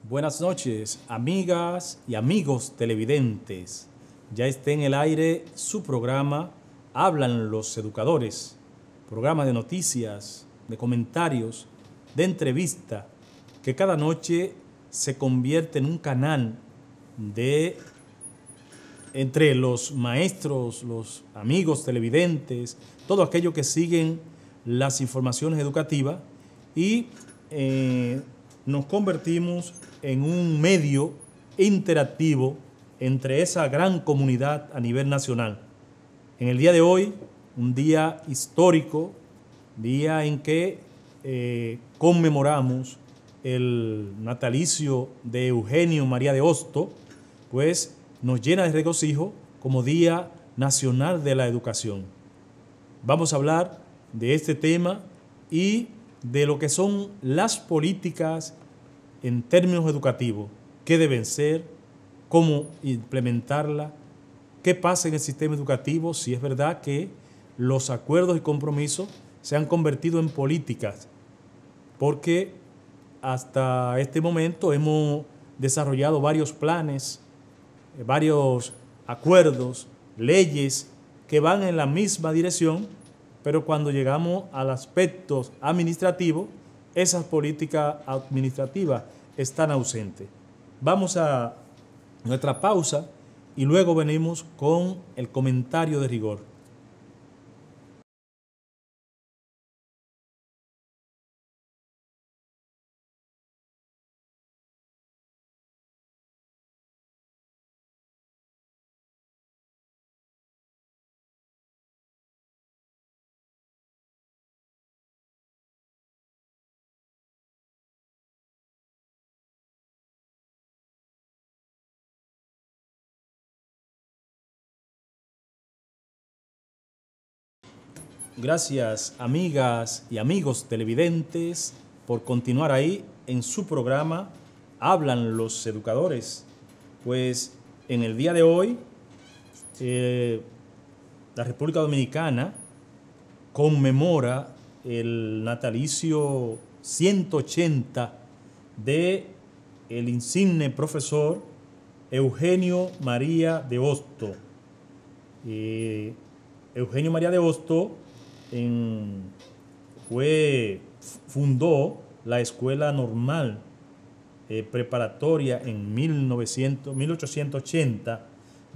Buenas noches, amigas y amigos televidentes. Ya está en el aire su programa Hablan los Educadores, programa de noticias, de comentarios, de entrevista, que cada noche se convierte en un canal de entre los maestros, los amigos televidentes, todo aquello que siguen las informaciones educativas y nos convertimos en un medio interactivo entre esa gran comunidad a nivel nacional. En el día de hoy, un día histórico, día en que conmemoramos el natalicio de Eugenio María de Hosto, pues nos llena de regocijo como Día Nacional de la Educación. Vamos a hablar de este tema y de lo que son las políticas en términos educativos, qué deben ser, cómo implementarla, qué pasa en el sistema educativo, si es verdad que los acuerdos y compromisos se han convertido en políticas, porque hasta este momento hemos desarrollado varios planes, varios acuerdos, leyes que van en la misma dirección, pero cuando llegamos al aspecto administrativo, esas políticas administrativas están ausentes. Vamos a nuestra pausa y luego venimos con el comentario de rigor. Gracias, amigas y amigos televidentes, por continuar ahí en su programa Hablan los Educadores. Pues en el día de hoy, la República Dominicana conmemora el natalicio 180 de el insigne profesor Eugenio María de Hosto. Eugenio María de Hosto fundó la Escuela Normal Preparatoria en 1880,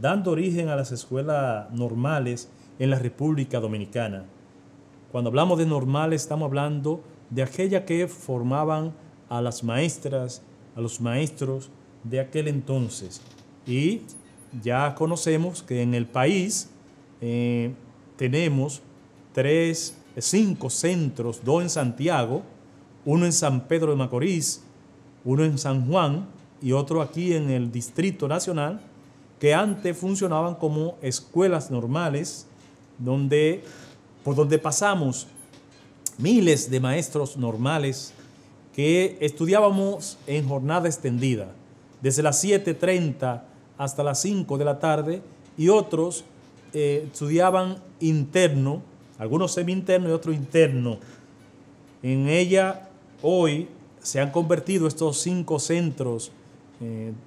dando origen a las escuelas normales en la República Dominicana. Cuando hablamos de normales, estamos hablando de aquellas que formaban a las maestras, a los maestros de aquel entonces. Y ya conocemos que en el país tenemos 5 centros, 2 en Santiago, uno en San Pedro de Macorís, uno en San Juan y otro aquí en el Distrito Nacional, que antes funcionaban como escuelas normales, por donde pasamos miles de maestros normales que estudiábamos en jornada extendida, desde las 7:30 hasta las 5 de la tarde, y otros estudiaban interno, algunos semi-interno y otros interno. En ella hoy se han convertido estos 5 centros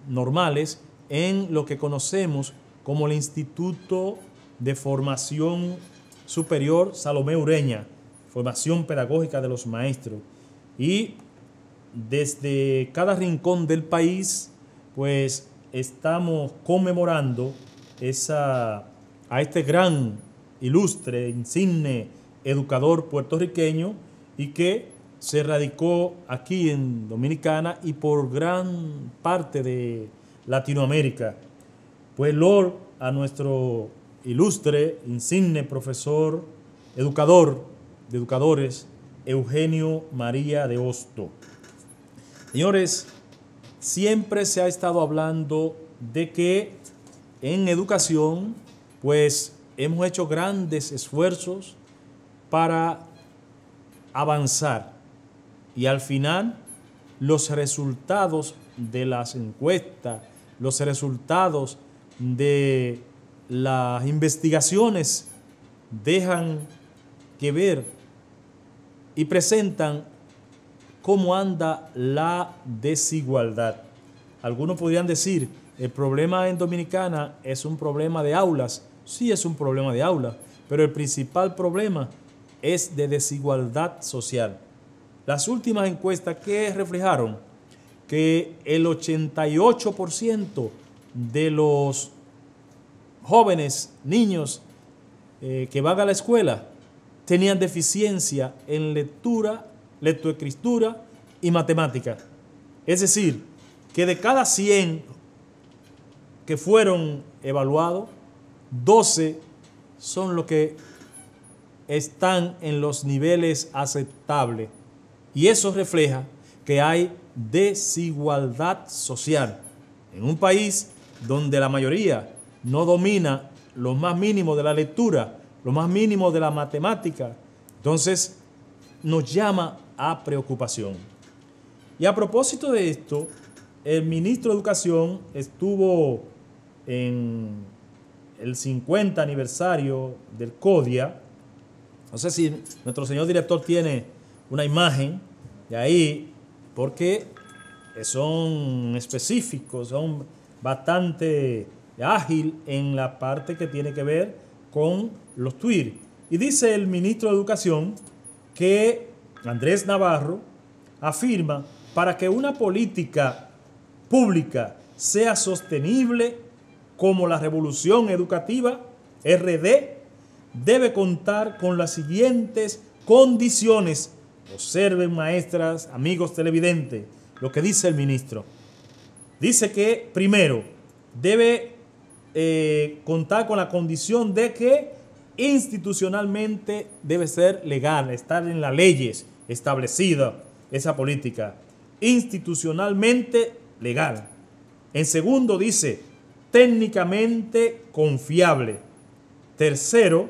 normales en lo que conocemos como el Instituto de Formación Superior Salomé Ureña, formación pedagógica de los maestros. Y desde cada rincón del país, pues estamos conmemorando a este gran, ilustre, insigne educador puertorriqueño y que se radicó aquí en Dominicana y por gran parte de Latinoamérica. Pues Lord, a nuestro ilustre, insigne profesor, educador de educadores, Eugenio María de Hosto. Señores, siempre se ha estado hablando de que en educación, pues hemos hecho grandes esfuerzos para avanzar y al final los resultados de las encuestas, los resultados de las investigaciones dejan que ver y presentan cómo anda la desigualdad. Algunos podrían decir, el problema en Dominicana es un problema de aulas. Sí, es un problema de aulas, pero el principal problema es de desigualdad social. Las últimas encuestas que reflejaron que el 88% de los jóvenes, niños que van a la escuela tenían deficiencia en lectura, lectoescritura y matemática. Es decir, que de cada 100 que fueron evaluados, 12 son los que están en los niveles aceptables. Y eso refleja que hay desigualdad social. En un país donde la mayoría no domina lo más mínimo de la lectura, lo más mínimo de la matemática, entonces nos llama a preocupación. Y a propósito de esto, el ministro de Educación estuvo en el 50 aniversario del CODIA. No sé si nuestro señor director tiene una imagen de ahí, porque son específicos, son bastante ágil en la parte que tiene que ver con los tweets. Y dice el ministro de Educación que Andrés Navarro afirma: para que una política pública sea sostenible como la revolución educativa RD, debe contar con las siguientes condiciones. Observen, maestras, amigos televidentes, lo que dice el ministro. Dice que, primero, debe contar con la condición de que institucionalmente debe ser legal, estar en las leyes establecida esa política, institucionalmente legal. En segundo, dice, técnicamente confiable. Tercero,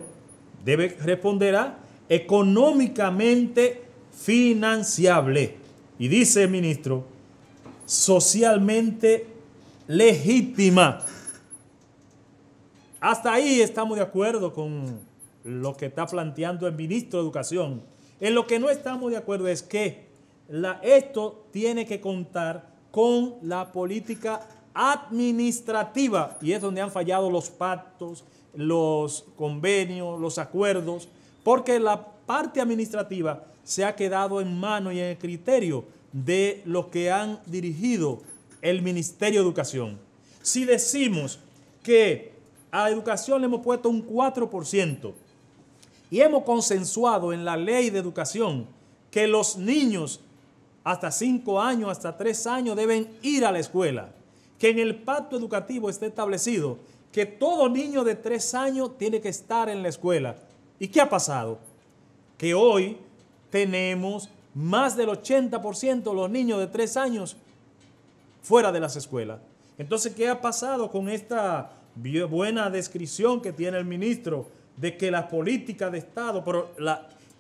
debe responder a económicamente financiable. Y dice el ministro, socialmente legítima. Hasta ahí estamos de acuerdo con lo que está planteando el ministro de Educación. En lo que no estamos de acuerdo es que esto tiene que contar con la política administrativa, y es donde han fallado los pactos, los convenios, los acuerdos, porque la parte administrativa se ha quedado en mano y en el criterio de los que han dirigido el Ministerio de Educación. Si decimos que a educación le hemos puesto un 4% y hemos consensuado en la ley de educación que los niños hasta 5 años, hasta 3 años deben ir a la escuela, que en el pacto educativo está establecido que todo niño de 3 años tiene que estar en la escuela. ¿Y qué ha pasado? Que hoy tenemos más del 80% de los niños de 3 años fuera de las escuelas. Entonces, ¿qué ha pasado con esta buena descripción que tiene el ministro de que la política de Estado, pero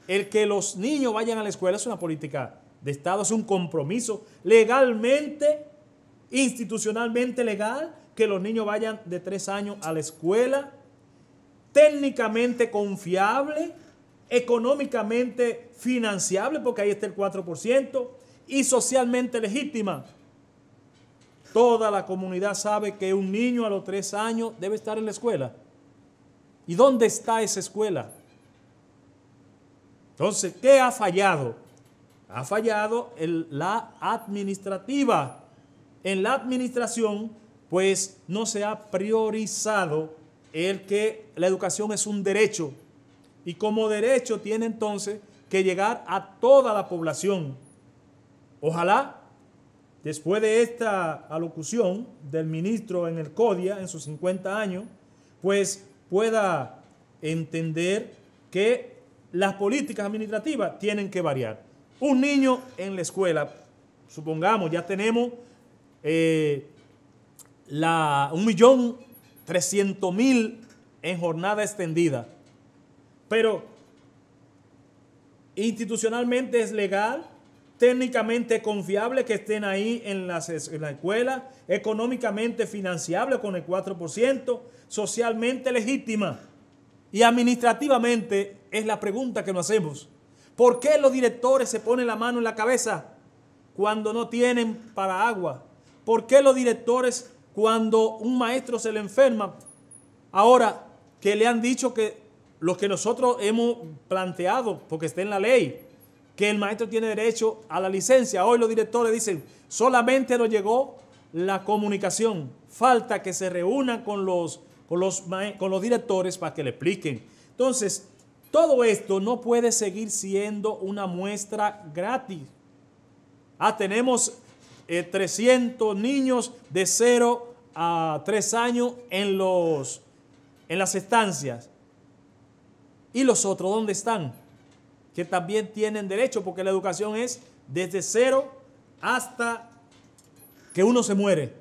el que los niños vayan a la escuela es una política de Estado, es un compromiso legalmente, institucionalmente legal, que los niños vayan de 3 años a la escuela, técnicamente confiable, económicamente financiable, porque ahí está el 4%, y socialmente legítima. Toda la comunidad sabe que un niño a los 3 años debe estar en la escuela. ¿Y dónde está esa escuela? Entonces, ¿qué ha fallado? Ha fallado la administrativa. En la administración, pues no se ha priorizado el que la educación es un derecho. Y como derecho tiene entonces que llegar a toda la población. Ojalá, después de esta alocución del ministro en el CODIA, en sus 50 años, pues pueda entender que las políticas administrativas tienen que variar. Un niño en la escuela, supongamos, ya tenemos 1.300.000 en jornada extendida, pero institucionalmente es legal, técnicamente confiable que estén ahí en la escuela, económicamente financiable con el 4%, socialmente legítima. Y administrativamente es la pregunta que nos hacemos. ¿Por qué los directores se ponen la mano en la cabeza cuando no tienen para agua? ¿por qué los directores, cuando un maestro se le enferma, ahora que le han dicho que lo que nosotros hemos planteado, porque está en la ley, que el maestro tiene derecho a la licencia, hoy los directores dicen, solamente nos llegó la comunicación, falta que se reúnan con los directores para que le expliquen? Entonces, todo esto no puede seguir siendo una muestra gratis. Tenemos 300 niños de 0 a 3 años en las estancias. ¿Y los otros dónde están? Que también tienen derecho, porque la educación es desde 0 hasta que uno se muere.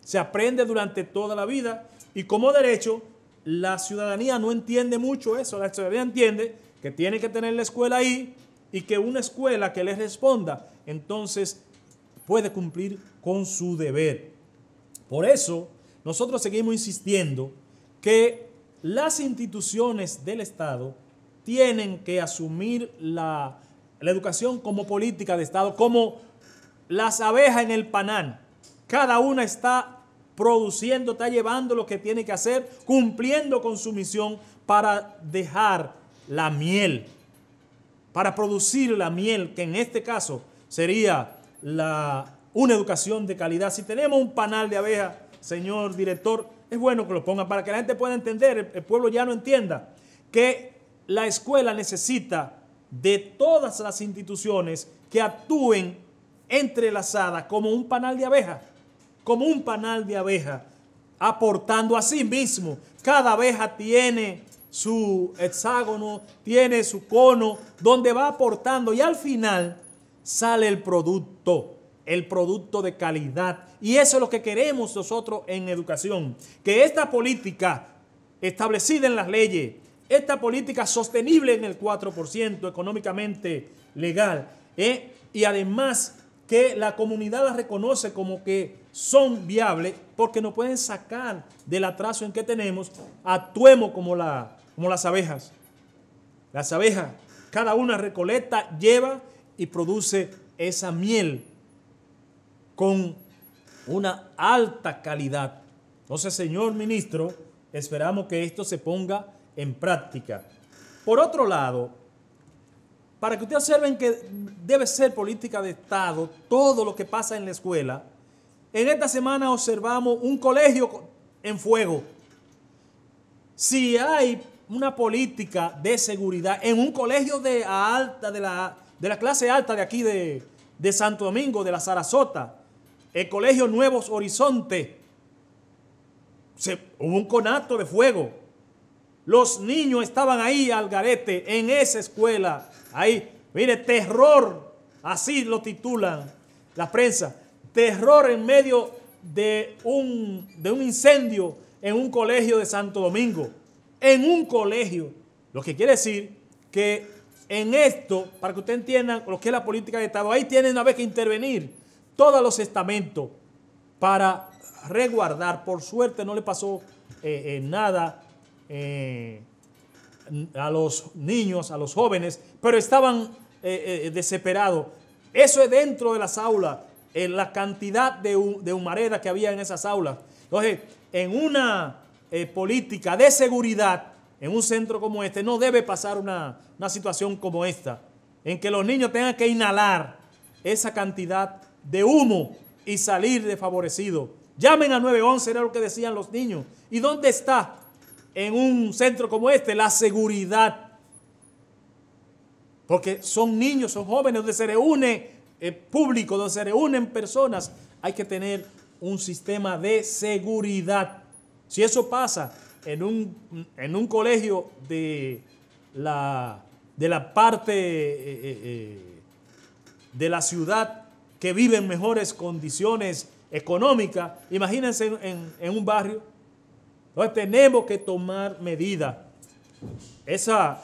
Se aprende durante toda la vida y como derecho la ciudadanía no entiende mucho eso. La ciudadanía entiende que tiene que tener la escuela ahí y que una escuela que les responda, entonces puede cumplir con su deber. Por eso nosotros seguimos insistiendo que las instituciones del Estado tienen que asumir la educación como política de Estado, como las abejas en el panal. Cada una está produciendo, está llevando lo que tiene que hacer, cumpliendo con su misión para dejar la miel, para producir la miel, que en este caso sería una educación de calidad. Si tenemos un panal de abejas, señor director, es bueno que lo pongan para que la gente pueda entender, el pueblo ya no entienda, que la escuela necesita de todas las instituciones que actúen entrelazadas como un panal de abejas, aportando a sí mismo. Cada abeja tiene su hexágono, tiene su cono, donde va aportando y al final sale el producto de calidad. Y eso es lo que queremos nosotros en educación, que esta política establecida en las leyes, esta política sostenible en el 4%, económicamente legal, y además que la comunidad las reconoce como que son viables porque nos pueden sacar del atraso en que tenemos, actuemos como las abejas. Las abejas, cada una recolecta, lleva y produce esa miel con una alta calidad. Entonces, señor ministro, esperamos que esto se ponga en práctica. Por otro lado, para que ustedes observen que debe ser política de Estado todo lo que pasa en la escuela, en esta semana observamos un colegio en fuego. Si hay una política de seguridad en un colegio de la clase alta de aquí de Santo Domingo, de la Sarasota, el colegio Nuevos Horizontes, hubo un conato de fuego. Los niños estaban ahí al garete en esa escuela. Ahí, mire, terror, así lo titulan la prensa. Terror en medio de un incendio en un colegio de Santo Domingo. En un colegio. Lo que quiere decir que en esto, para que ustedes entiendan lo que es la política de Estado, ahí tienen a vez que intervenir todos los estamentos para resguardar. Por suerte no le pasó nada a los niños, a los jóvenes, pero estaban desesperados. Eso es dentro de las aulas, la cantidad de humareda que había en esas aulas. Entonces, en una política de seguridad, en un centro como este, no debe pasar una situación como esta, en que los niños tengan que inhalar esa cantidad de humo y salir desfavorecidos. Llamen a 911, era lo que decían los niños. ¿Y dónde está en un centro como este la seguridad? Porque son niños, son jóvenes, donde se reúne público, donde se reúnen personas. Hay que tener un sistema de seguridad. Si eso pasa en un colegio de la parte de la ciudad que vive en mejores condiciones económicas, imagínense en un barrio. Entonces tenemos que tomar medidas.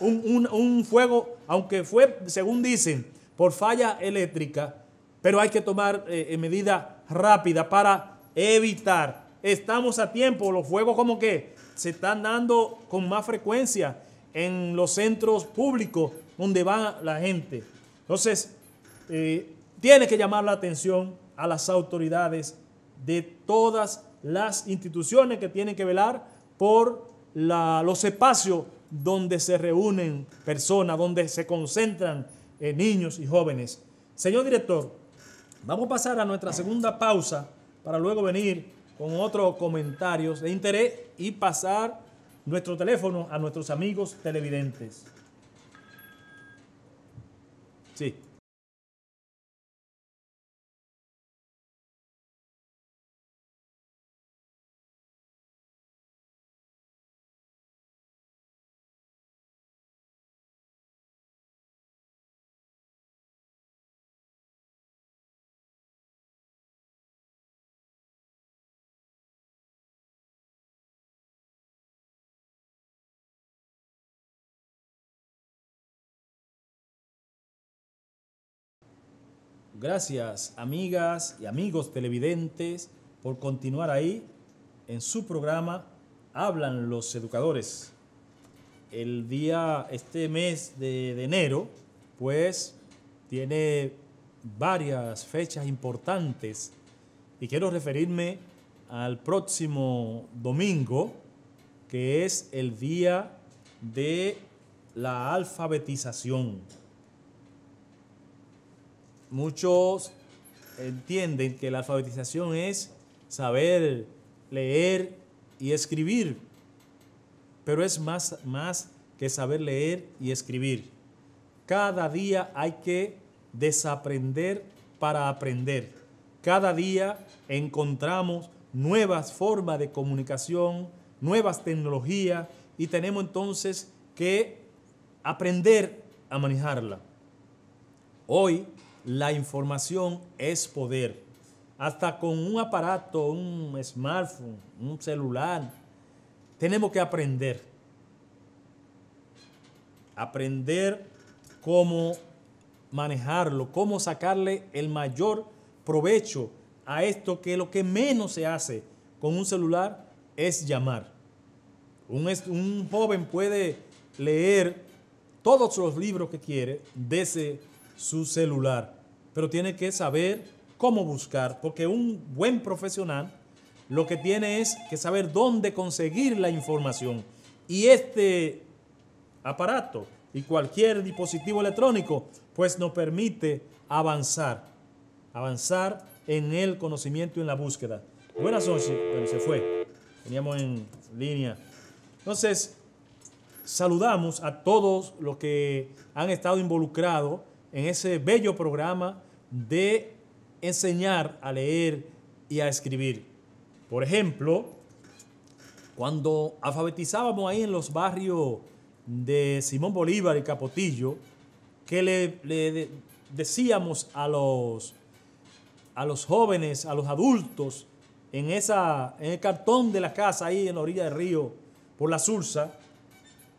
Un fuego, aunque fue, según dicen, por falla eléctrica, pero hay que tomar medidas rápidas para evitar. Estamos a tiempo, los fuegos como que se están dando con más frecuencia en los centros públicos donde va la gente. Entonces, tiene que llamar la atención a las autoridades de todas las instituciones que tienen que velar por los espacios donde se reúnen personas, donde se concentran niños y jóvenes. Señor director, vamos a pasar a nuestra segunda pausa para luego venir con otros comentarios de interés y pasar nuestro teléfono a nuestros amigos televidentes. Sí. Gracias, amigas y amigos televidentes, por continuar ahí en su programa Hablan los Educadores. Este mes de enero, pues, tiene varias fechas importantes y quiero referirme al próximo domingo, que es el día de la alfabetización. Muchos entienden que la alfabetización es saber leer y escribir, pero es más que saber leer y escribir. Cada día hay que desaprender para aprender. Cada día encontramos nuevas formas de comunicación, nuevas tecnologías y tenemos entonces que aprender a manejarla. Hoy la información es poder. Hasta con un aparato, un smartphone, un celular, tenemos que aprender. Aprender cómo manejarlo, cómo sacarle el mayor provecho a esto, que lo que menos se hace con un celular es llamar. Un joven puede leer todos los libros que quiere desde su celular, pero tiene que saber cómo buscar, porque un buen profesional lo que tiene es que saber dónde conseguir la información. Y este aparato y cualquier dispositivo electrónico pues nos permite avanzar en el conocimiento y en la búsqueda. Buenas noches. Bueno, se fue. Teníamos en línea. Entonces, saludamos a todos los que han estado involucrados en ese bello programa de enseñar a leer y a escribir. Por ejemplo, cuando alfabetizábamos ahí en los barrios de Simón Bolívar y Capotillo, que le decíamos a los jóvenes, a los adultos, en el cartón de la casa ahí en la orilla del río, por la Sursa,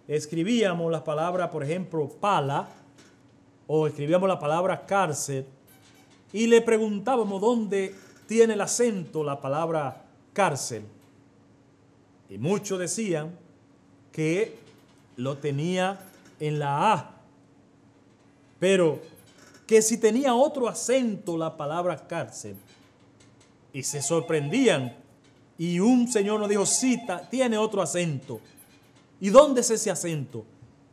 escribíamos las palabras, por ejemplo, pala, o escribíamos la palabra cárcel, y le preguntábamos dónde tiene el acento la palabra cárcel. Y muchos decían que lo tenía en la A, pero que si tenía otro acento la palabra cárcel. Y se sorprendían. Y un señor nos dijo, sí, tiene otro acento. ¿Y dónde es ese acento?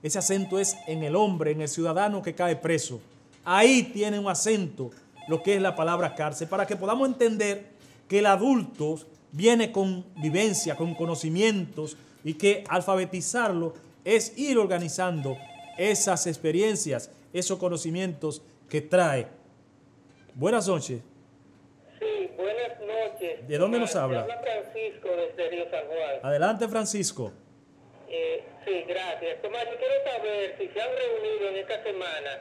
Ese acento es en el hombre, en el ciudadano que cae preso. Ahí tiene un acento lo que es la palabra cárcel, para que podamos entender que el adulto viene con vivencia, con conocimientos, y que alfabetizarlo es ir organizando esas experiencias, esos conocimientos que trae. Buenas noches. Sí, buenas noches. ¿De dónde nos habla? Habla Francisco desde Río San Juan. Adelante, Francisco. Sí, gracias. Tomás, yo quiero saber si se han reunido en esta semana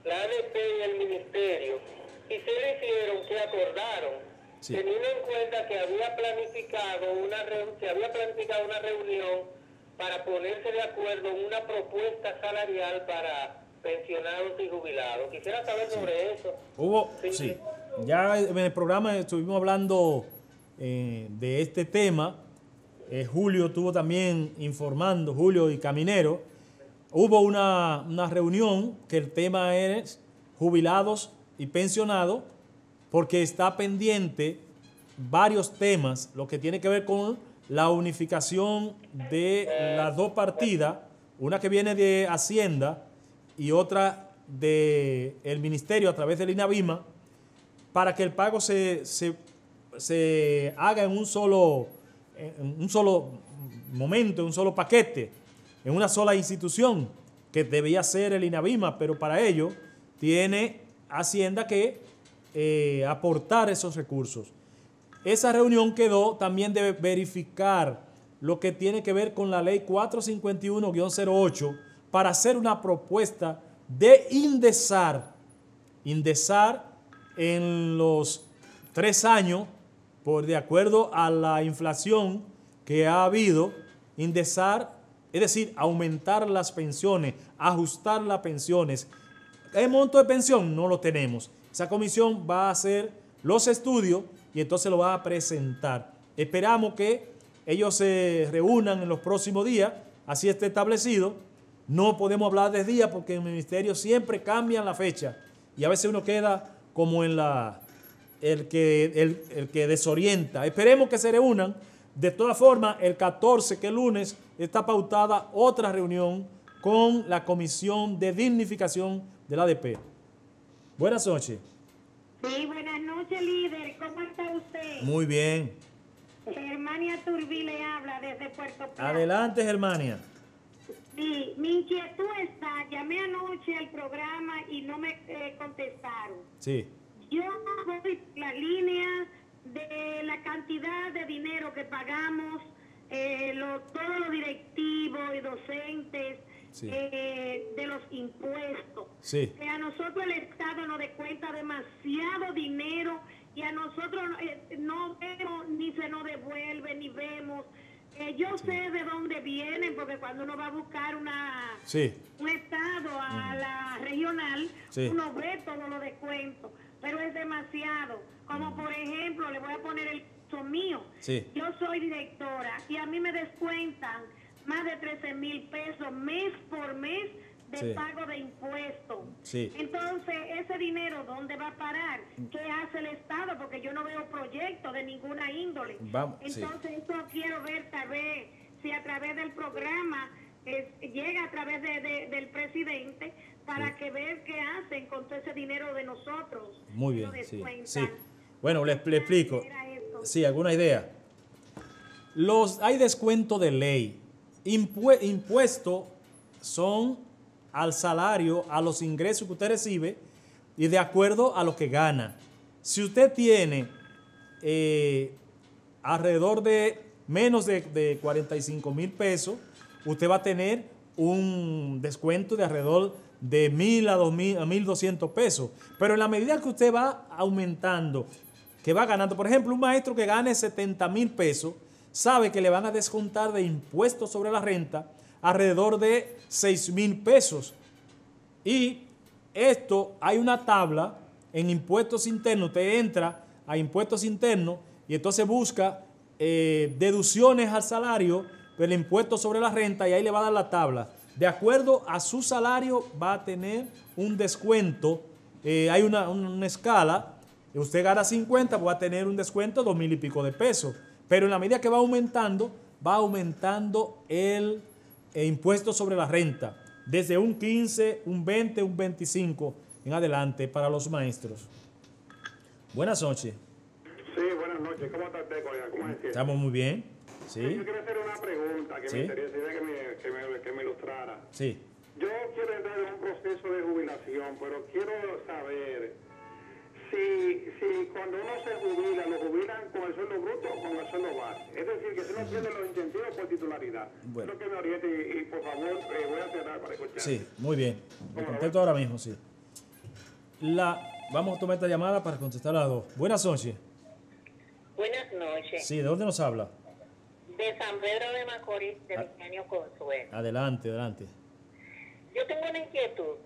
la ADP y el Ministerio y se le hicieron, que acordaron, sí, teniendo en cuenta que se había planificado una reunión para ponerse de acuerdo en una propuesta salarial para pensionados y jubilados. Quisiera saber sobre eso. Sí. Ya en el programa estuvimos hablando de este tema. Julio estuvo también informando, Julio y Caminero. Hubo una reunión que el tema es jubilados y pensionados, porque está pendiente varios temas, lo que tiene que ver con la unificación de las dos partidas, una que viene de Hacienda y otra del Ministerio a través del INAVIMA, para que el pago se haga en un solo momento, en un solo paquete, en una sola institución, que debía ser el INAVIMA, pero para ello tiene Hacienda que aportar esos recursos. Esa reunión quedó también de verificar lo que tiene que ver con la ley 451-08 para hacer una propuesta de indexar en los 3 años, de acuerdo a la inflación que ha habido, indexar, es decir, aumentar las pensiones, ajustar las pensiones. ¿El monto de pensión? No lo tenemos. Esa comisión va a hacer los estudios y entonces lo va a presentar. Esperamos que ellos se reúnan en los próximos días, así está establecido. No podemos hablar de días porque en el ministerio siempre cambian la fecha y a veces uno queda como en el que desorienta. Esperemos que se reúnan. De todas formas, el 14, que es lunes, está pautada otra reunión con la Comisión de Dignificación del ADP. Buenas noches. Sí, buenas noches, líder. ¿Cómo está usted? Muy bien. Germania Turbí le habla desde Puerto Plata. Adelante, Germania. Sí, mi inquietud está, llamé anoche al programa y no me contestaron. Sí. Yo voy la línea de la cantidad de dinero que pagamos todos los directivos y docentes, sí, de los impuestos. Sí. Que a nosotros el Estado nos descuenta demasiado dinero y a nosotros no vemos ni se nos devuelve ni vemos. Yo sé de dónde vienen, porque cuando uno va a buscar un estado a la regional, uno ve todos los descuentos, pero es demasiado. Como por ejemplo, le voy a poner el caso mío. Yo soy directora y a mí me descuentan más de 13,000 pesos mes por mes de pago de impuestos. Entonces, ese dinero, ¿dónde va a parar? ¿Qué hace el Estado? Porque yo no veo proyectos de ninguna índole. Entonces, eso quiero ver tal vez, si a través del programa llega a través del presidente, para que ver qué hacen con todo ese dinero de nosotros. Muy bien, sí. Bueno, le explico. Sí, ¿alguna idea? Hay descuento de ley. Impuestos son al salario, a los ingresos que usted recibe y de acuerdo a lo que gana. Si usted tiene alrededor de menos de 45,000 pesos, usted va a tener un descuento de alrededor de 1,000 a 2,000 a 1,200 pesos. Pero en la medida que usted va aumentando, que va ganando, por ejemplo, un maestro que gane 70,000 pesos, sabe que le van a descontar de impuestos sobre la renta alrededor de 6,000 pesos. Y esto, hay una tabla en impuestos internos. Usted entra a impuestos internos y entonces busca deducciones al salario del impuesto sobre la renta y ahí le va a dar la tabla. De acuerdo a su salario va a tener un descuento. Hay una escala. Usted gana 50, va a tener un descuento de 2,000 y pico de pesos. Pero en la medida que va aumentando el impuesto sobre la renta, desde un 15, un 20, un 25 en adelante para los maestros. Buenas noches. Sí, buenas noches. ¿Cómo está usted, colega? ¿Cómo es? Estamos muy bien. Sí. Yo quiero hacer una pregunta que me interesaría que me ilustrara. Sí. Yo quiero entrar en un proceso de jubilación, pero quiero saber si cuando uno se jubila, lo jubilan con el sueldo bruto o con el sueldo base. Es decir, que si no pierde los incentivos por titularidad. Bueno. Creo que me oriente y por favor, voy a cerrar para escuchar. Sí, muy bien. Le contesto ahora mismo, sí. Vamos a tomar esta llamada para contestar a las dos. Buenas noches. Buenas noches. Sí, ¿de dónde nos habla? De San Pedro de Macorís, de Ingenio Consuelo. Adelante. Yo tengo una inquietud,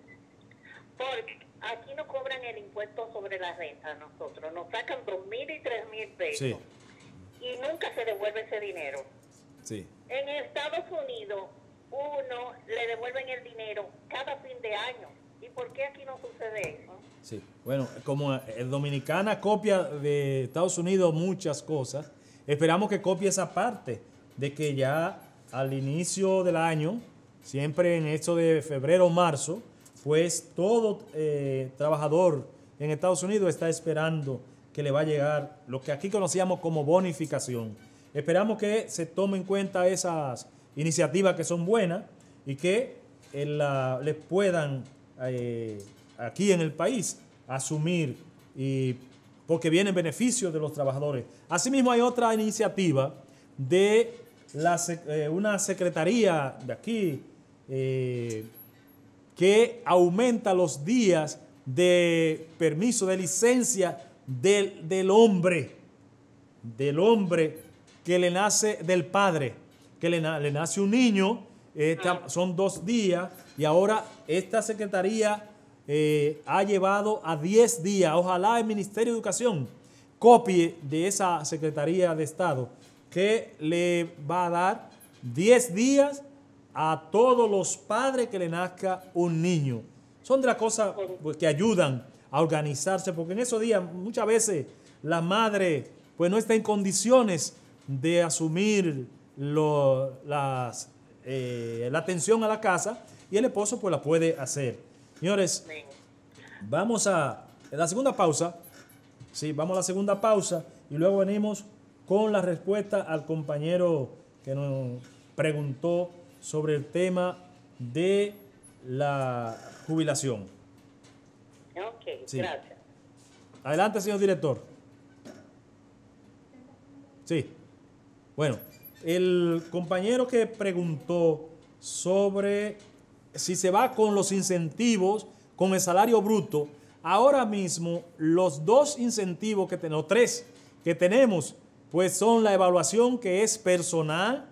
porque aquí no cobran el impuesto sobre la renta a nosotros, nos sacan 2,000 y 3,000 pesos y nunca se devuelve ese dinero. Sí. En Estados Unidos, uno le devuelven el dinero cada fin de año ¿Y por qué aquí no sucede eso? Sí, bueno, como Dominicana copia de Estados Unidos muchas cosas, esperamos que copie esa parte de que ya al inicio del año, siempre en esto de febrero o marzo, pues todo trabajador en Estados Unidos está esperando que le va a llegar lo que aquí conocíamos como bonificación. Esperamos que se tomen en cuenta esas iniciativas que son buenas y que les puedan aquí en el país asumir, porque vienen beneficios de los trabajadores. Asimismo hay otra iniciativa de una secretaría de aquí que aumenta los días de permiso, de licencia del hombre que le nace del padre, que le nace un niño, son 2 días, y ahora esta secretaría ha llevado a 10 días. Ojalá el Ministerio de Educación copie de esa Secretaría de Estado, que le va a dar 10 días a todos los padres que le nazca un niño. Son de las cosas pues, que ayudan a organizarse, porque en esos días muchas veces la madre pues no está en condiciones de asumir la atención a la casa, y el esposo pues la puede hacer. Señores, vamos a la segunda pausa. Sí, vamos a la segunda pausa y luego venimos con la respuesta al compañero que nos preguntó sobre el tema de la jubilación. Ok, sí. Gracias. Adelante, señor director. Sí. Bueno, el compañero que preguntó sobre si se va con los incentivos, con el salario bruto, ahora mismo los 2 incentivos que tenemos, 3 que tenemos, pues son la evaluación, que es personal,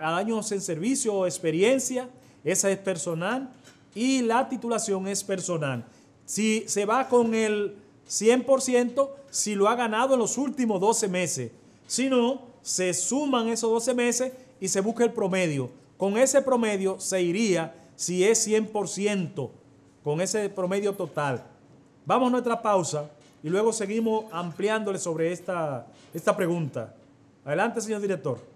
años en servicio o experiencia, esa es personal, y la titulación es personal. Si se va con el 100%, si lo ha ganado en los últimos 12 meses. Si no, se suman esos 12 meses y se busca el promedio. Con ese promedio se iría, si es 100%, con ese promedio total. Vamos a nuestra pausa y luego seguimos ampliándole sobre esta pregunta. Adelante, señor director.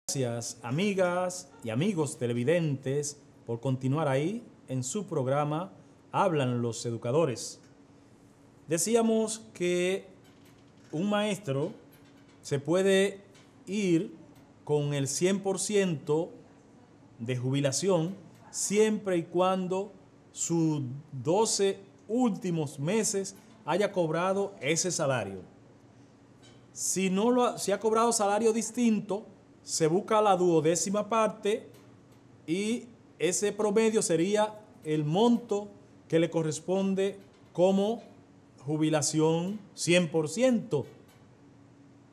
Gracias, amigas y amigos televidentes, por continuar ahí en su programa Hablan los Educadores. Decíamos que un maestro se puede ir con el 100% de jubilación siempre y cuando sus 12 últimos meses haya cobrado ese salario. Si ha cobrado salario distinto, se busca la 12ª parte y ese promedio sería el monto que le corresponde como jubilación 100%.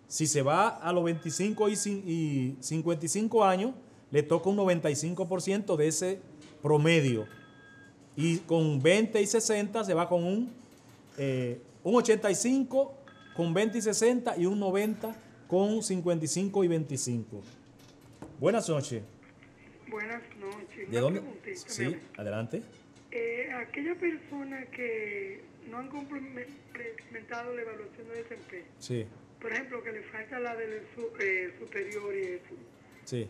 Si se va a los 25 y 55 años, le toca un 95% de ese promedio. Y con 20 y 60 se va con un 85 con 20 y 60 y un 90 con 55 y 25. Buenas noches. Buenas noches. ¿De dónde? Sí, adelante. Aquella persona que no han complementado la evaluación de desempeño. Sí. Por ejemplo, que le falta la del superior y eso. Sí.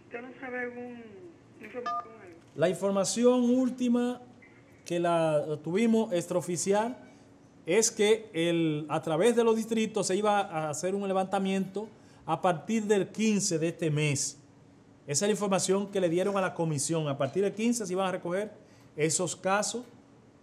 ¿Usted no sabe alguna información? La información última que la tuvimos extraoficial es que a través de los distritos se iba a hacer un levantamiento a partir del 15 de este mes. Esa es la información que le dieron a la comisión. A partir del 15 se iban a recoger esos casos.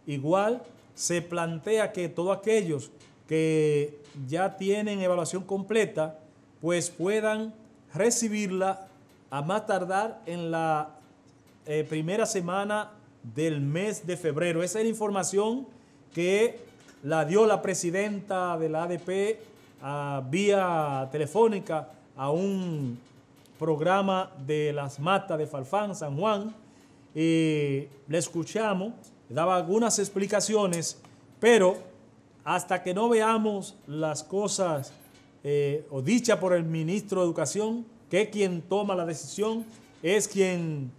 Igual se plantea que todos aquellos que ya tienen evaluación completa, pues puedan recibirla a más tardar en la primera semana del mes de febrero. Esa es la información que la dio la presidenta de la ADP vía telefónica a un programa de las matas de Farfán, San Juan. Le escuchamos, daba algunas explicaciones, pero hasta que no veamos las cosas o dichas por el ministro de Educación, que es quien toma la decisión, es quien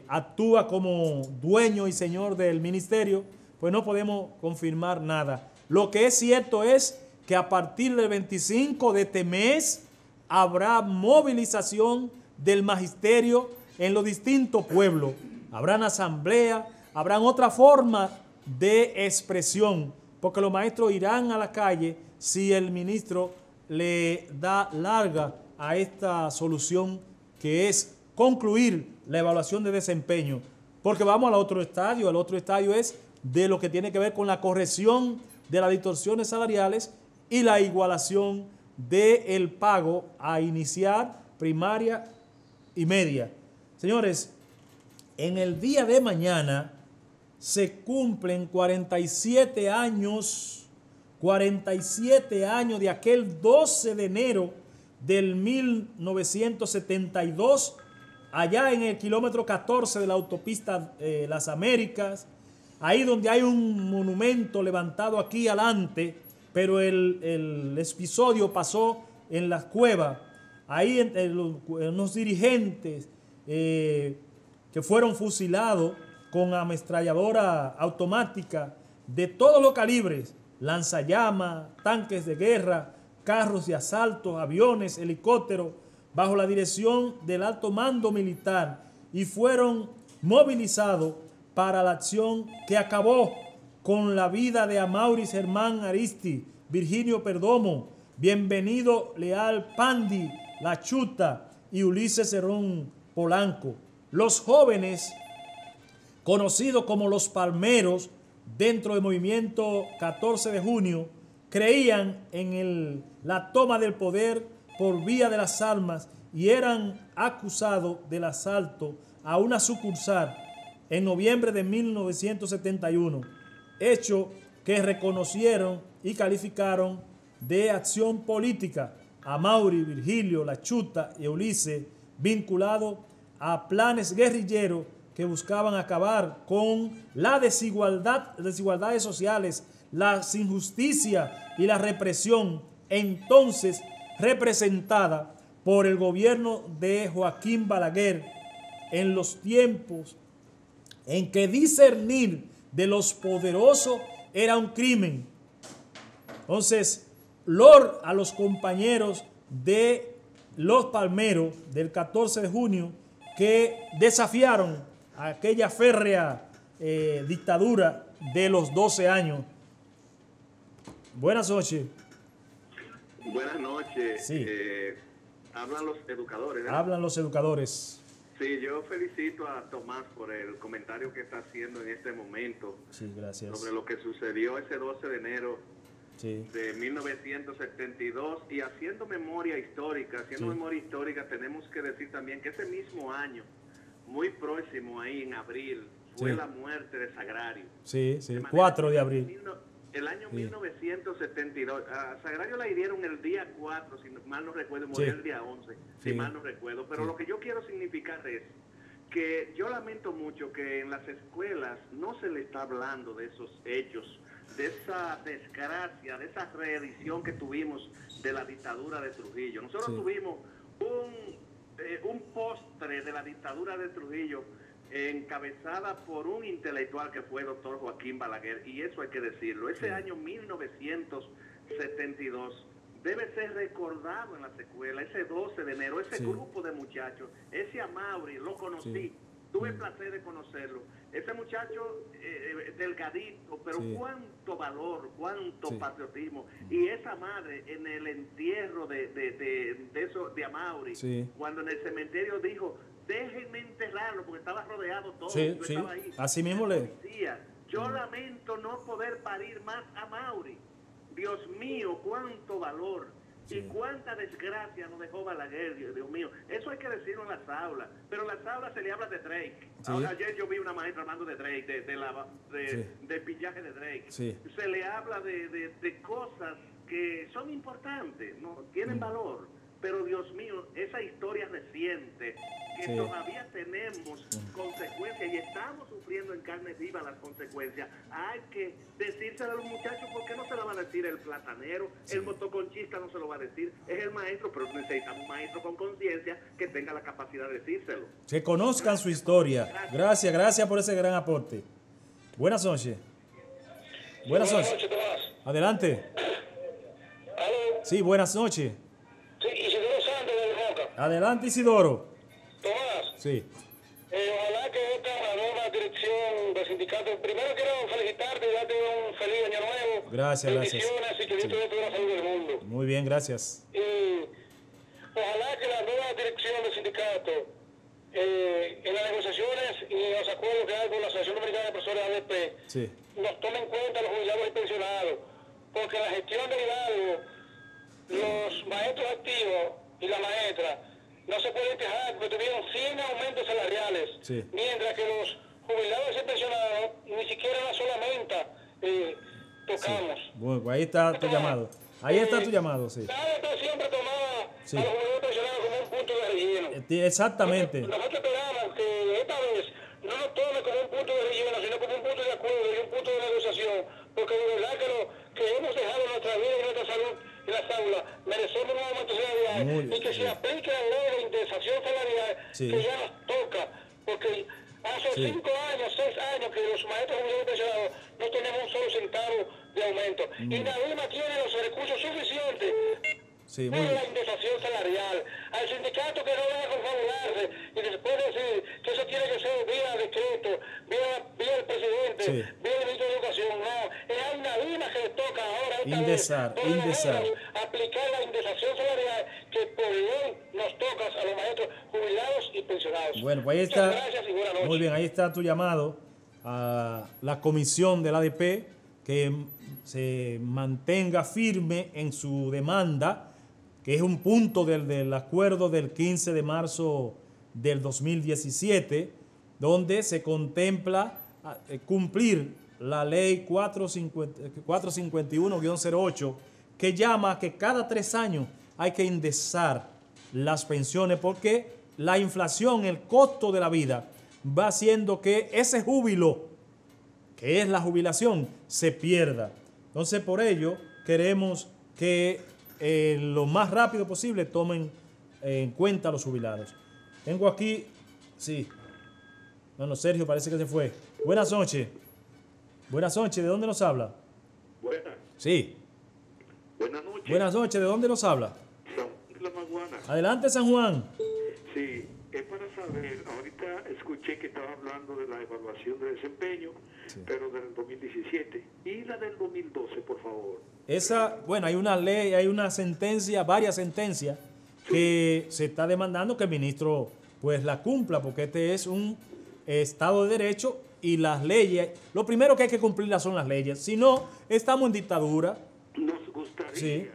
actúa como dueño y señor del ministerio, pues no podemos confirmar nada. Lo que es cierto es que a partir del 25 de este mes habrá movilización del magisterio en los distintos pueblos. Habrán asamblea, habrán otra forma de expresión, porque los maestros irán a la calle si el ministro le da larga a esta solución, que es concluir la evaluación de desempeño. Porque vamos al otro estadio. El otro estadio es de lo que tiene que ver con la corrección de las distorsiones salariales y la igualación del pago a iniciar, primaria y media. Señores, en el día de mañana se cumplen 47 años de aquel 12 de enero del 1972, allá en el kilómetro 14 de la autopista Las Américas, ahí donde hay un monumento levantado aquí adelante, pero el episodio pasó en las cuevas, ahí en los dirigentes que fueron fusilados con ametralladora automática de todos los calibres, lanzallamas, tanques de guerra, carros de asalto, aviones, helicópteros, bajo la dirección del alto mando militar, y fueron movilizados para la acción que acabó con la vida de Amaury Germán Aristi, Virginio Perdomo, Bienvenido Leal Pandi, La Chuta y Ulises Cerrón Polanco. Los jóvenes, conocidos como los palmeros, dentro del movimiento 14 de junio, creían en la toma del poder por vía de las armas y eran acusados del asalto a una sucursal en noviembre de 1971, hecho que reconocieron y calificaron de acción política a Amaury, Virgilio, La Chuta y Ulises, vinculados a planes guerrilleros que buscaban acabar con las desigualdades sociales, las injusticias y la represión, entonces representada por el gobierno de Joaquín Balaguer, en los tiempos en que discernir de los poderosos era un crimen. Entonces, a los compañeros de los palmeros del 14 de junio que desafiaron a aquella férrea dictadura de los 12 años. Buenas noches. Buenas noches. Sí. Hablan los educadores, ¿verdad? Hablan los educadores. Sí, yo felicito a Tomás por el comentario que está haciendo en este momento. Sí, gracias. Sobre lo que sucedió ese 12 de enero sí. de 1972. Y haciendo memoria histórica, tenemos que decir también que ese mismo año, muy próximo ahí en abril, fue la muerte de Sagrario. Sí, 4 de abril. El año 1972, a Sagrario la hirieron el día 4, si mal no recuerdo, murió el día 11, si mal no recuerdo. Pero lo que yo quiero significar es que yo lamento mucho que en las escuelas no se le está hablando de esos hechos, de esa desgracia, de esa reedición que tuvimos de la dictadura de Trujillo. Nosotros tuvimos un postre de la dictadura de Trujillo encabezada por un intelectual que fue el doctor Joaquín Balaguer, y eso hay que decirlo. Ese año 1972 debe ser recordado en las escuelas, ese 12 de enero, ese grupo de muchachos, ese Amaury, lo conocí, tuve el placer de conocerlo, ese muchacho delgadito, pero cuánto valor, cuánto patriotismo, y esa madre en el entierro de Amaury, cuando en el cementerio dijo: déjenme enterrarlo, porque estaba rodeado todo. Yo estaba ahí. Así mismo le decía: yo lamento no poder parir más a Amaury. Dios mío, cuánto valor. Sí. Y cuánta desgracia nos dejó Balaguer, Dios mío. Eso hay que decirlo en las aulas. Pero en las aulas se le habla de Drake. Sí. Ayer yo vi una maestra hablando de Drake, del pillaje de Drake. Sí. Se le habla de cosas que son importantes, no tienen valor. Pero Dios mío, esa historia reciente, que todavía tenemos consecuencias y estamos sufriendo en carne viva las consecuencias, hay que decírselo a los muchachos, porque no se lo va a decir el platanero, el motoconchista no se lo va a decir, es el maestro, pero necesitamos un maestro con conciencia que tenga la capacidad de decírselo. Que conozcan su historia. Gracias por ese gran aporte. Buenas noches. Buenas noches, Tomás. Adelante. ¿Aló? Sí, buenas noches. Sí, Isidoro Santos de Moca. Adelante, Isidoro. Tomás. Sí. Ojalá que esta nueva dirección del sindicato. Primero quiero felicitarte y darte un feliz año nuevo. Gracias. Bendiciones y que Dios te dé toda la salud del mundo. Muy bien, gracias. Ojalá que la nueva dirección del sindicato, en las negociaciones y en los acuerdos que hay con la Asociación Dominicana de Profesores ADP, nos tome en cuenta los jubilados y pensionados, porque la gestión de Hidalgo, los maestros activos y la maestra no se pueden quejar porque tuvieron 100 aumentos salariales, mientras que los jubilados y pensionados ni siquiera una sola menta tocamos. Bueno, ahí está tu llamado. Ahí está tu llamado, sí. La ADP siempre tomaba a los jubilados y pensionados como un punto de relleno. Exactamente. Nosotros esperamos que esta vez no nos tome como un punto de relleno, sino como un punto de acuerdo y un punto de negociación, porque de verdad que hemos dejado nuestra vida y nuestra salud en las aulas, merecemos un aumento salarial y que se aplique la ley de indexación salarial que ya nos toca, porque hace 5 años, 6 años que los maestros jubilados y pensionados no tenemos un solo centavo de aumento y Nadima tiene los recursos suficientes para la indexación salarial. Al sindicato que no vaya a confabularse y después decir que eso tiene que ser vía decreto, vía el presidente, vía el ministro de Educación, no, es a Nadima que le toca ahora indexar aplicar la indexación salarial que por ley nos toca a los maestros jubilados y pensionados. Bueno, pues ahí está. Muchas gracias y buenas noches. Muy bien, ahí está tu llamado a la comisión del ADP que se mantenga firme en su demanda, que es un punto del acuerdo del 15 de marzo del 2017, donde se contempla cumplir la ley 451-08, que llama que cada 3 años hay que indexar las pensiones, porque la inflación, el costo de la vida, va haciendo que ese júbilo, que es la jubilación, se pierda. Entonces, por ello, queremos que lo más rápido posible tomen en cuenta a los jubilados. Tengo aquí, bueno, Sergio parece que se fue. Buenas noches. Buenas noches, ¿de dónde nos habla? Buenas. Sí. Buenas noches. Buenas noches, ¿de dónde nos habla? San Juan de la Maguana. Adelante, San Juan. Sí, es para saber, ahorita escuché que estaba hablando de la evaluación de desempeño, pero del 2017. ¿Y la del 2012, por favor? Bueno, hay una ley, hay una sentencia, varias sentencias que se está demandando que el ministro pues la cumpla, porque este es un Estado de Derecho y las leyes, lo primero que hay que cumplirlas son las leyes, si no, estamos en dictadura. Nos gustaría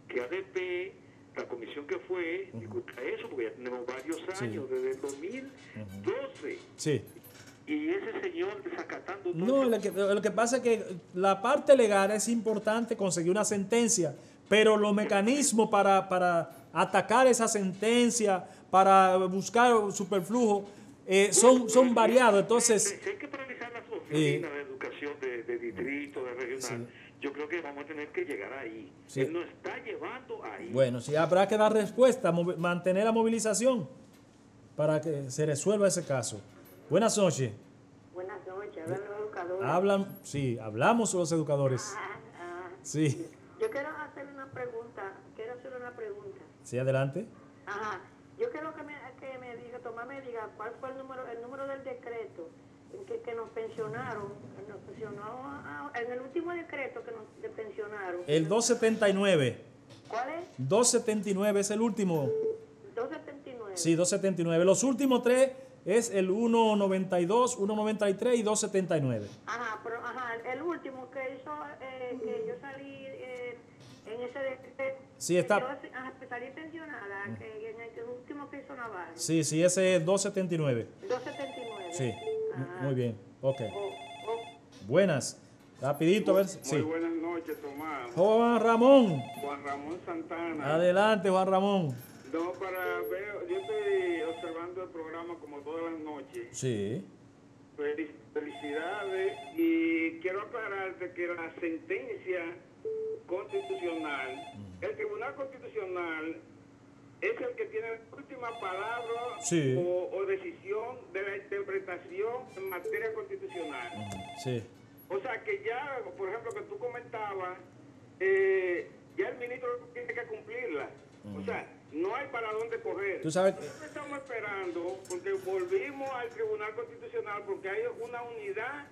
que ADP, la comisión que fue, discuta eso, porque ya tenemos varios años, desde el 2012. Sí. Y ese señor desacatando todo. No, lo que pasa es que la parte legal es importante conseguir una sentencia, pero los mecanismos para atacar esa sentencia, para buscar superflujo, son variados. Entonces, hay que paralizar las oficinas de educación de distrito, de regional. Yo creo que vamos a tener que llegar ahí. Él nos está llevando ahí. Bueno, sí, habrá que dar respuesta, mantener la movilización para que se resuelva ese caso. Buenas noches. Buenas noches, hablan los educadores. Hablamos los educadores. Sí. Yo quiero hacer una pregunta. Sí, adelante. Yo quiero que me diga, Tomás me diga cuál fue el número del decreto que nos pensionaron, en el último decreto que nos pensionaron. El 279. ¿Cuál es? 279 es el último. 279. Sí, 279. Los últimos 3 es el 192, 193 y 279. El último que hizo, que yo salí en ese decreto, Sí, está. Salí pensionada, que en el último que hizo Navarro. Sí, ese es 279. 279. Sí, muy bien. Ok. Buenas. Rapidito, a ver. Muy buenas noches, Tomás. Juan Ramón. Juan Ramón Santana. Adelante, Juan Ramón. No, para ver, yo estoy observando el programa como todas las noches. Sí. Felicidades, y quiero aclararte que la sentencia constitucional, el Tribunal Constitucional es el que tiene la última palabra o decisión de la interpretación en materia constitucional. Sí. O sea que ya, por ejemplo, que tú comentabas, ya el ministro tiene que cumplirla. O sea, no hay para dónde coger. ¿Tú sabes? Nosotros estamos esperando, porque volvimos al Tribunal Constitucional, porque hay una unidad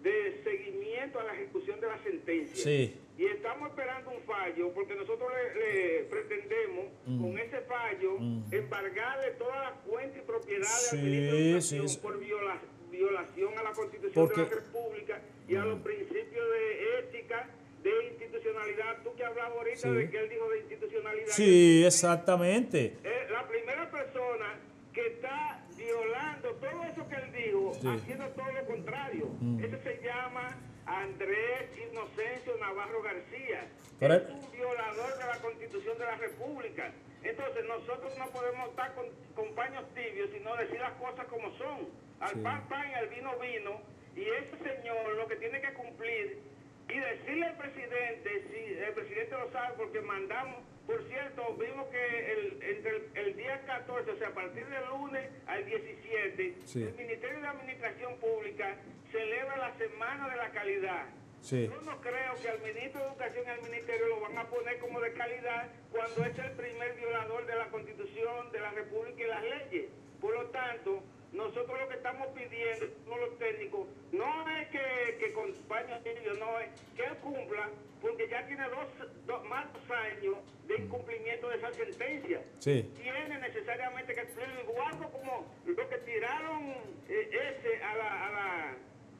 de seguimiento a la ejecución de la sentencia. Sí. Y estamos esperando un fallo, porque nosotros le pretendemos, con ese fallo, embargarle todas las cuentas y propiedades al ministro de Educación por violación a la Constitución de la República y a los principios de ética, de institucionalidad. Tú que hablabas ahorita de que él dijo de institucionalidad. Sí, exactamente. La primera persona que está violando todo eso que él dijo, haciendo todo lo contrario. Ese se llama Andrés Inocencio Navarro García. Es un violador de la Constitución de la República. Entonces nosotros no podemos estar con paños tibios, sino decir las cosas como son. Al pan, pan y al vino, vino. Y ese señor lo que tiene que cumplir y decirle al presidente, si el presidente lo sabe, porque mandamos, por cierto, vimos que entre el día 14, o sea, a partir del lunes al 17, el Ministerio de Administración Pública celebra la Semana de la Calidad. Yo no creo que al ministro de Educación y al ministerio lo van a poner como de calidad cuando es el primer violador de la Constitución de la República y las leyes. Por lo tanto, nosotros lo que estamos pidiendo, los técnicos, no es que con paños tibios, no es que él cumpla, porque ya tiene más de 2 años de incumplimiento de esa sentencia. Tiene necesariamente que cumplirlo, igual como lo que tiraron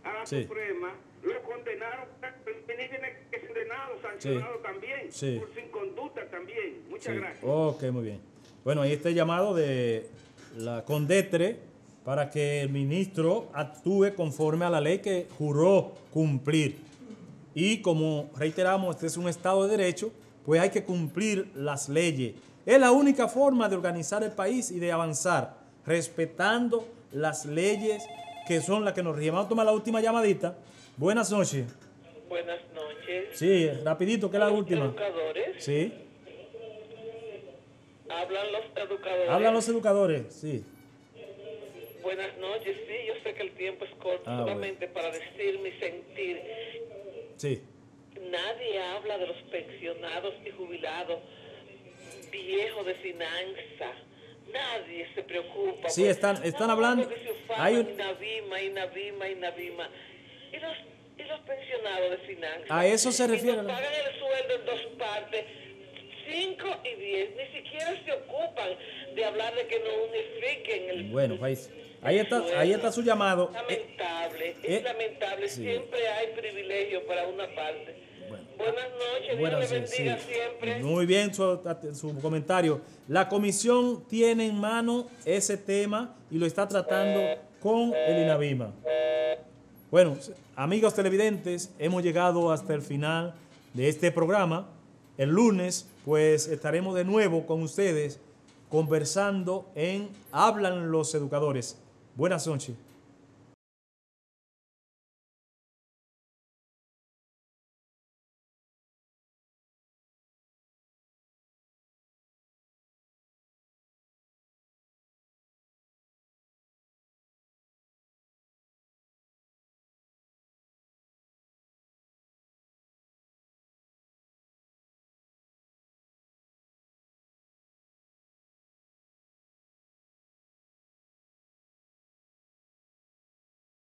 a la Suprema, lo condenaron, tiene que ser condenado, sancionado también, por su inconducta también. Muchas gracias. Ok, muy bien. Bueno, ahí está el llamado de la CONDETRE para que el ministro actúe conforme a la ley que juró cumplir. Y como reiteramos, este es un Estado de Derecho, pues hay que cumplir las leyes. Es la única forma de organizar el país y de avanzar, respetando las leyes que son las que nos rigen. Vamos a tomar la última llamadita. Buenas noches. Buenas noches. Sí, rapidito, que es la última. ¿Educadores? Sí. ¿Hablan los educadores? Hablan los educadores, sí. Buenas noches, sí, yo sé que el tiempo es corto, solamente para decir mi sentir. Sí. Nadie habla de los pensionados y jubilados viejos de finanza. Nadie se preocupa. Sí, están hablando. Hay un Navima. ¿Y los pensionados de finanzas? A eso se refiere. Nos pagan el sueldo en 2 partes, 5 y 10. Ni siquiera se ocupan de hablar de que no unifiquen el. Bueno, ahí está su llamado. Es lamentable. Siempre hay privilegio para una parte. Buenas noches, Dios le bendiga siempre. Muy bien su comentario. La comisión tiene en mano ese tema y lo está tratando con el INAVIMA. Bueno, amigos televidentes, hemos llegado hasta el final de este programa. El lunes, pues, estaremos de nuevo con ustedes conversando en Hablan los Educadores. Buenas noches.